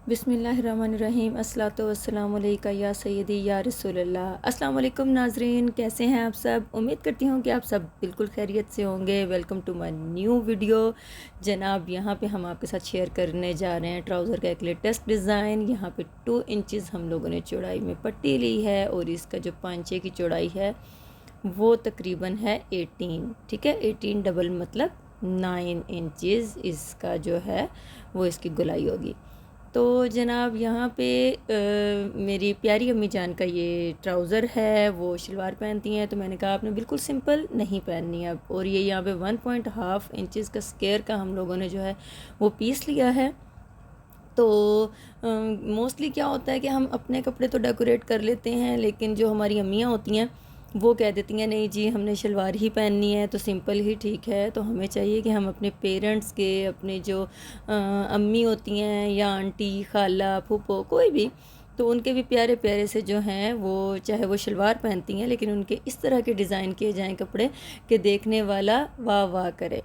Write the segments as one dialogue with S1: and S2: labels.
S1: बिस्मिल्लाहिर्रहमानिर्रहीम अस्सलातु वस्सलामु अलैका या सय्यदी या रसूलल्लाह। अस्सलाम वालेकुम नाज़रीन, कैसे हैं आप सब। उम्मीद करती हूँ कि आप सब बिल्कुल खैरियत से होंगे। Welcome to my new video. जनाब, यहाँ पे हम आपके साथ शेयर करने जा रहे हैं ट्राउज़र का एक लेटेस्ट डिज़ाइन। यहाँ पे 2 इंचज़ हम लोगों ने चौड़ाई में पट्टी ली है और इसका जो पांचे की चौड़ाई है वो तकरीबन है 18। ठीक है, 18 डबल मतलब 9 इंचज़ इसका जो है वो इसकी गोलाई होगी। तो जनाब, यहाँ पे मेरी प्यारी अम्मी जान का ये ट्राउज़र है, वो शलवार पहनती हैं, तो मैंने कहा आपने बिल्कुल सिंपल नहीं पहननी है अब। और ये यहाँ पे 1.5 इंचज़ का स्केयर का हम लोगों ने जो है वो पीस लिया है। तो मोस्टली क्या होता है कि हम अपने कपड़े तो डेकोरेट कर लेते हैं, लेकिन जो हमारी अम्मियाँ होती हैं वो कह देती हैं नहीं जी हमने शलवार ही पहननी है, तो सिंपल ही ठीक है। तो हमें चाहिए कि हम अपने पेरेंट्स के, अपने जो अम्मी होती हैं या आंटी खाला फूफो कोई भी, तो उनके भी प्यारे प्यारे से जो हैं वो, चाहे वो शलवार पहनती हैं, लेकिन उनके इस तरह के डिज़ाइन किए जाएं कपड़े कि देखने वाला वाह वाह करे।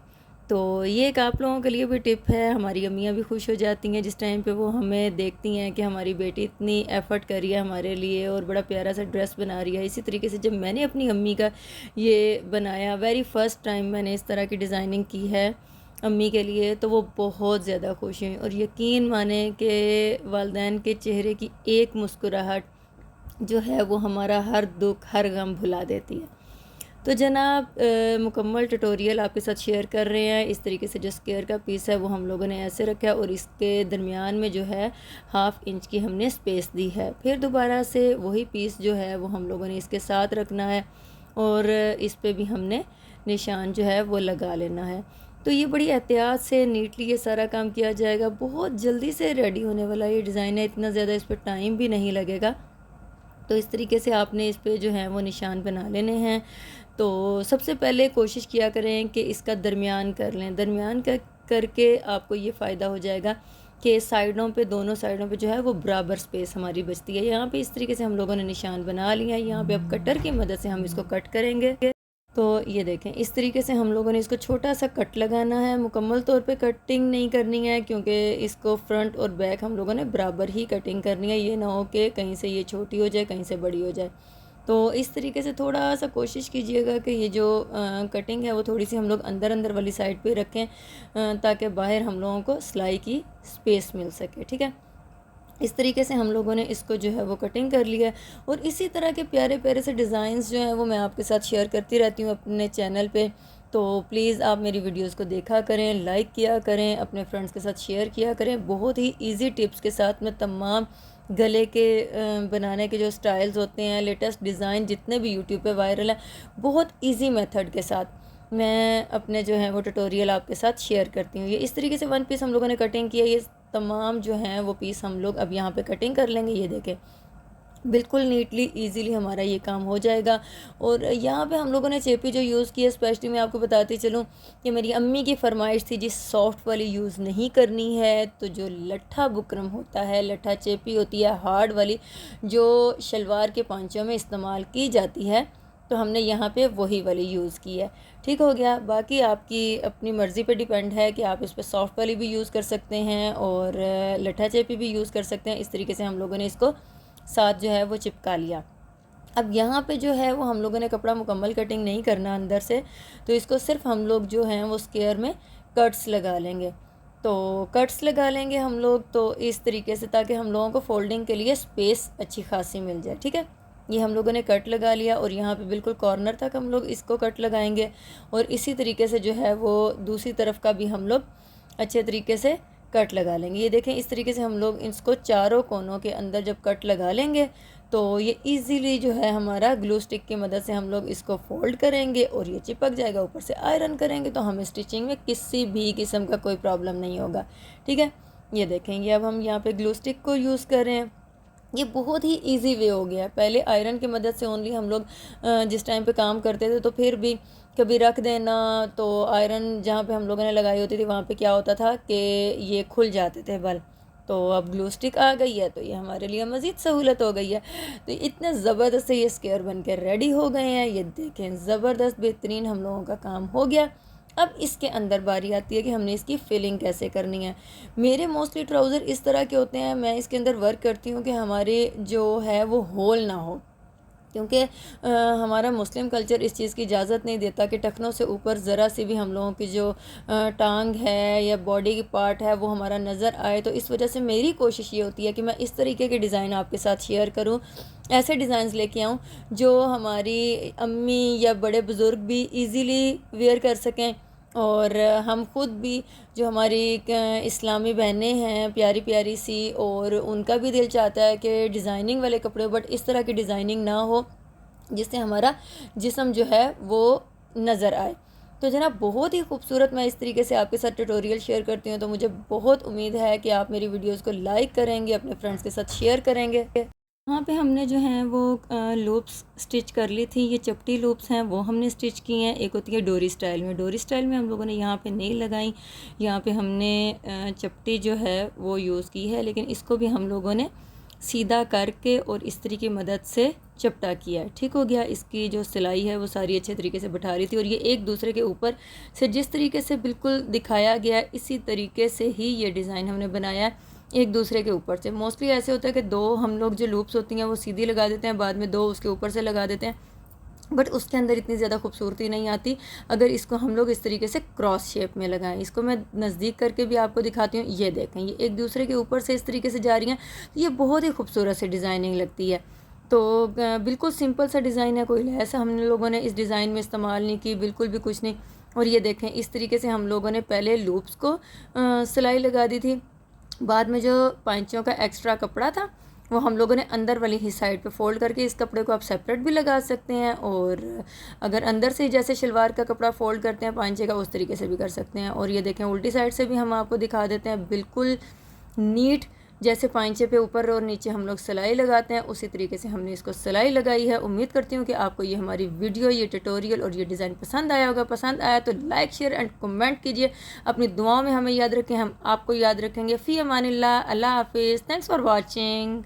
S1: तो ये एक आप लोगों के लिए भी टिप है। हमारी अम्मियाँ भी खुश हो जाती हैं जिस टाइम पे वो हमें देखती हैं कि हमारी बेटी इतनी एफ़र्ट कर रही है हमारे लिए और बड़ा प्यारा सा ड्रेस बना रही है। इसी तरीके से जब मैंने अपनी अम्मी का ये बनाया, वेरी फ़र्स्ट टाइम मैंने इस तरह की डिज़ाइनिंग की है अम्मी के लिए, तो वो बहुत ज़्यादा खुश हुई और यकीन माने कि वालिदैन के चेहरे की एक मुस्कुराहट जो है वो हमारा हर दुख हर गम भुला देती है। तो जनाब, मुकम्मल ट्यूटोरियल आपके साथ शेयर कर रहे हैं। इस तरीके से जो स्क्वायर का पीस है वो हम लोगों ने ऐसे रखा है और इसके दरमियान में जो है 1/2 इंच की हमने स्पेस दी है। फिर दोबारा से वही पीस जो है वो हम लोगों ने इसके साथ रखना है और इस पे भी हमने निशान जो है वो लगा लेना है। तो ये बड़ी एहतियात से नीटली ये सारा काम किया जाएगा। बहुत जल्दी से रेडी होने वाला ये डिज़ाइन है, इतना ज़्यादा इस पर टाइम भी नहीं लगेगा। तो इस तरीके से आपने इस पे जो है वो निशान बना लेने हैं। तो सबसे पहले कोशिश किया करें कि इसका दरमियान कर लें। दरमियान करके आपको ये फ़ायदा हो जाएगा कि साइडों पे, दोनों साइडों पे जो है वो बराबर स्पेस हमारी बचती है। यहाँ पे इस तरीके से हम लोगों ने निशान बना लिया है। यहाँ पे अब कटर की मदद से हम इसको कट करेंगे। तो ये देखें, इस तरीके से हम लोगों ने इसको छोटा सा कट लगाना है। मुकम्मल तौर पे कटिंग नहीं करनी है क्योंकि इसको फ्रंट और बैक हम लोगों ने बराबर ही कटिंग करनी है। ये ना हो कि कहीं से ये छोटी हो जाए, कहीं से बड़ी हो जाए। तो इस तरीके से थोड़ा सा कोशिश कीजिएगा कि ये जो कटिंग है वो थोड़ी सी हम लोग अंदर अंदर वाली साइड पे रखें, ताकि बाहर हम लोगों को सिलाई की स्पेस मिल सके। ठीक है, इस तरीके से हम लोगों ने इसको जो है वो कटिंग कर लिया है। और इसी तरह के प्यारे प्यारे से डिज़ाइंस जो हैं वो मैं आपके साथ शेयर करती रहती हूँ अपने चैनल पे। तो प्लीज़ आप मेरी वीडियोस को देखा करें, लाइक किया करें, अपने फ्रेंड्स के साथ शेयर किया करें। बहुत ही इजी टिप्स के साथ मैं तमाम गले के बनाने के जो स्टाइल्स होते हैं, लेटेस्ट डिज़ाइन जितने भी यूट्यूब पे वायरल हैं, बहुत इजी मेथड के साथ मैं अपने जो है वो ट्यूटोरियल आपके साथ शेयर करती हूँ। ये इस तरीके से वन पीस हम लोगों ने कटिंग किया। ये तमाम जो हैं वो पीस हम लोग अब यहाँ पे कटिंग कर लेंगे। ये देखें, बिल्कुल नीटली इजीली हमारा ये काम हो जाएगा। और यहाँ पे हम लोगों ने चेपी जो यूज़ की है, स्पेशली मैं आपको बताती चलूँ कि मेरी अम्मी की फरमाइश थी जी सॉफ्ट वाली यूज़ नहीं करनी है। तो जो लट्ठा बुकरम होता है, लट्ठा चेपी होती है हार्ड वाली, जो शलवार के पांचों में इस्तेमाल की जाती है, तो हमने यहाँ पे वही वाली यूज़ की है। ठीक हो गया। बाकी आपकी अपनी मर्ज़ी पे डिपेंड है कि आप इस पर सॉफ्ट वाली भी यूज़ कर सकते हैं और लट्ठा चेपी भी यूज़ कर सकते हैं। इस तरीके से हम लोगों ने इसको साथ जो है वो चिपका लिया। अब यहाँ पे जो है वो हम लोगों ने कपड़ा मुकम्मल कटिंग नहीं करना अंदर से, तो इसको सिर्फ हम लोग जो हैं वो स्क्वायर में कट्स लगा लेंगे। तो कट्स लगा लेंगे हम लोग तो इस तरीके से, ताकि हम लोगों को फोल्डिंग के लिए स्पेस अच्छी खासी मिल जाए। ठीक है, ये हम लोगों ने कट लगा लिया और यहाँ पे बिल्कुल कॉर्नर तक हम लोग इसको कट लगाएंगे। और इसी तरीके से जो है वो दूसरी तरफ का भी हम लोग अच्छे तरीके से कट लगा लेंगे। ये देखें, इस तरीके से हम लोग इसको चारों कोनों के अंदर जब कट लगा लेंगे तो ये इजीली जो है हमारा ग्लू स्टिक की मदद से हम लोग इसको फोल्ड करेंगे और ये चिपक जाएगा। ऊपर से आयरन करेंगे तो हमें स्टिचिंग में किसी भी किस्म का कोई प्रॉब्लम नहीं होगा। ठीक है, ये देखेंगे अब हम यहाँ पे ग्लू स्टिक को यूज़ कर रहे हैं। ये बहुत ही इजी वे हो गया है। पहले आयरन की मदद से ओनली हम लोग जिस टाइम पे काम करते थे तो फिर भी कभी रख देना, तो आयरन जहाँ पे हम लोगों ने लगाई होती थी वहाँ पे क्या होता था कि ये खुल जाते थे बल। तो अब ग्लू स्टिक आ गई है तो ये हमारे लिए मज़ीद सहूलत हो गई है। तो इतने ज़बरदस्त से ये स्क्वायर बन के रेडी हो गए हैं। ये देखें, ज़बरदस्त बेहतरीन हम लोगों का काम हो गया। अब इसके अंदर बारी आती है कि हमने इसकी फिलिंग कैसे करनी है। मेरे मोस्टली ट्राउज़र इस तरह के होते हैं, मैं इसके अंदर वर्क करती हूँ कि हमारे जो है वो होल ना हो, क्योंकि हमारा मुस्लिम कल्चर इस चीज़ की इजाज़त नहीं देता कि टखनों से ऊपर ज़रा सी भी हम लोगों की जो टांग है या बॉडी की पार्ट है वो हमारा नज़र आए। तो इस वजह से मेरी कोशिश ये होती है कि मैं इस तरीके के डिज़ाइन आपके साथ शेयर करूं, ऐसे डिज़ाइंस लेके आऊं जो हमारी अम्मी या बड़े बुज़ुर्ग भी इजीली वेयर कर सकें, और हम ख़ुद भी जो हमारी इस्लामी बहनें हैं प्यारी प्यारी सी, और उनका भी दिल चाहता है कि डिज़ाइनिंग वाले कपड़े, बट इस तरह की डिज़ाइनिंग ना हो जिससे हमारा जिस्म जो है वो नज़र आए। तो जनाब बहुत ही खूबसूरत मैं इस तरीके से आपके साथ ट्यूटोरियल शेयर करती हूँ, तो मुझे बहुत उम्मीद है कि आप मेरी वीडियोज़ को लाइक करेंगे, अपने फ्रेंड्स के साथ शेयर करेंगे। यहाँ पे हमने जो है वो लूप्स स्टिच कर ली थी, ये चपटी लूप्स हैं वो हमने स्टिच की हैं। एक होती है डोरी स्टाइल में, डोरी स्टाइल में हम लोगों ने यहाँ पे नहीं लगाई, यहाँ पे हमने चपटी जो है वो यूज़ की है, लेकिन इसको भी हम लोगों ने सीधा करके और इस तरीके की मदद से चपटा किया है। ठीक हो गया। इसकी जो सिलाई है वो सारी अच्छे तरीके से बैठा रही थी, और ये एक दूसरे के ऊपर से जिस तरीके से बिल्कुल दिखाया गया है इसी तरीके से ही ये डिज़ाइन हमने बनाया है, एक दूसरे के ऊपर से। मोस्टली ऐसे होता है कि दो हम लोग जो लूप्स होती हैं वो सीधी लगा देते हैं, बाद में दो उसके ऊपर से लगा देते हैं, बट उसके अंदर इतनी ज़्यादा खूबसूरती नहीं आती अगर इसको हम लोग इस तरीके से क्रॉस शेप में लगाएं। इसको मैं नज़दीक करके भी आपको दिखाती हूँ, ये देखें ये एक दूसरे के ऊपर से इस तरीके से जा रही हैं, तो ये बहुत ही खूबसूरत सी डिज़ाइनिंग लगती है। तो बिल्कुल सिंपल सा डिज़ाइन है, कोई लैस हम लोगों ने इस डिज़ाइन में इस्तेमाल नहीं की, बिल्कुल भी कुछ नहीं। और ये देखें इस तरीके से हम लोगों ने पहले लूप्स को सिलाई लगा दी थी, बाद में जो पांचों का एक्स्ट्रा कपड़ा था वो हम लोगों ने अंदर वाली ही साइड पे फोल्ड करके, इस कपड़े को आप सेपरेट भी लगा सकते हैं, और अगर अंदर से जैसे शलवार का कपड़ा फोल्ड करते हैं पांचे का उस तरीके से भी कर सकते हैं। और ये देखें उल्टी साइड से भी हम आपको दिखा देते हैं, बिल्कुल नीट जैसे पांचे पे ऊपर और नीचे हम लोग सिलाई लगाते हैं उसी तरीके से हमने इसको सिलाई लगाई है। उम्मीद करती हूँ कि आपको ये हमारी वीडियो, ये ट्यूटोरियल और ये डिज़ाइन पसंद आया होगा। पसंद आया तो लाइक शेयर एंड कमेंट कीजिए, अपनी दुआओं में हमें याद रखें, हम आपको याद रखेंगे। फ़ी अमानिल्लाह, अल्लाह हाफिज़, थैंक्स फॉर वॉचिंग।